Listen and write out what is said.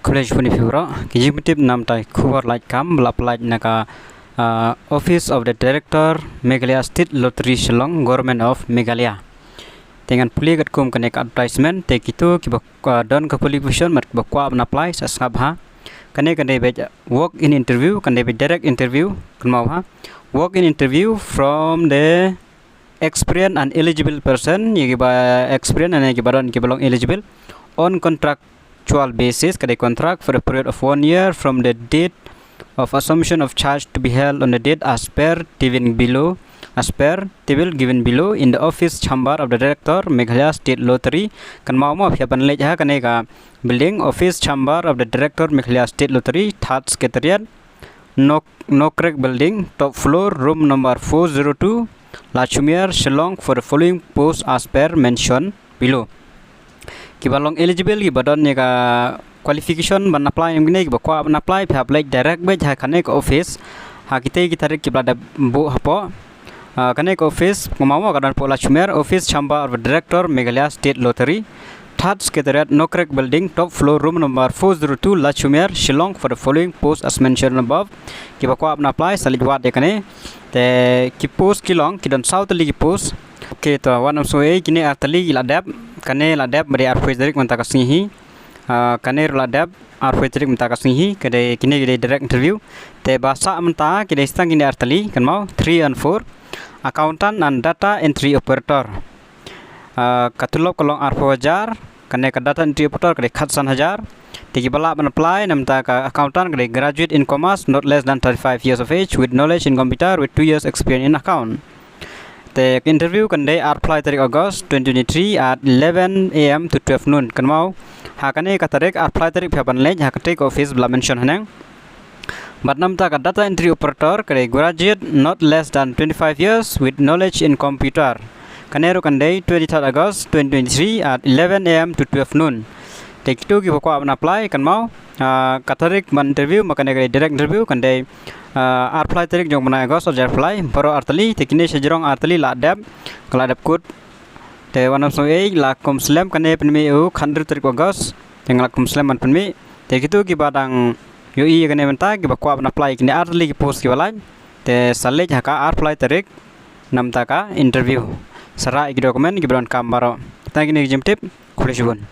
College Funifura, Kijimtip Namtai Kuvar like Kam, Laplite Naka Office of the Director, Meghalaya State Lottery Shillong, Government of Meghalaya. Dengan puli kat kum connect advertisement, take itu kibak don ke puli vision mat bakwa apply sasngab ha. Kane be work in interview, kane be direct interview, kan ha. Work in interview from the experienced and eligible person, ye ba experienced and ye ba don belong eligible on contractual basis, kade contract for a period of 1 year from the date of assumption of charge to be held on the date as per given below. As per table given below in the office chamber of the director Meghalaya State Lottery kan mau hiapan lej ha kaneka building office chamber of the director Meghalaya State Lottery third secretariat Nokrek building top floor room number 402 Lachumir Shillong for the following post as per mentioned below. Kibalong eligible kibadon neka qualification ban apply ngne kibakwa ban apply phap lej direct bej ha kanek office ha kita kibada bu hapo Kanek office Mamawa Gadan Pola Chumer office chamber of director Meghalaya State Lottery third secretariat Nokrek building top floor room number 402 Lachumer Shillong for the following post as mentioned above. Kibakwa apna apply salijwat dekane te ki post kilong kidon south li post okay to one so e kini artali ladab kane ladab mari arfejerik mentakasnihi kane ladab arfejerik mentakasnihi kade kini direct interview te bahasa menta kide stang kini artali kan mau 3 and 4 accountant and data entry operator katulok kolong arpo hajar kane ka data entry operator kade khatsan hajar tiki bala ban apply namta ka accountant kade graduate in commerce not less than 35 years of age with knowledge in computer with 2 years experience in account. The interview kande apply tarik August 2023 at 11 am to 12 noon kan mau hakane ka tarik apply tarik phaban lej hakate office bla mention hanang. But namta ka data entry operator kare graduate not less than 25 years with knowledge in computer. Kanero kande 23 August 2023 at 11 am to 12 noon. Take two ki bakwa apply kan mau katarik man interview makane kare direct interview kande apply tarik jong mana August or apply baro artali tekine sejrong artali ladab kaladab code te wanam so e la komslam kane penmi u khandru tarik August tengla komslam man penmi te kitu ki badang yo iya kene menta ki bakwa apply kini artli ki post ki walaj te salej haka apply tarik namta ka interview sara ki document ki bron kam baro tagi ni jim tip khule shubun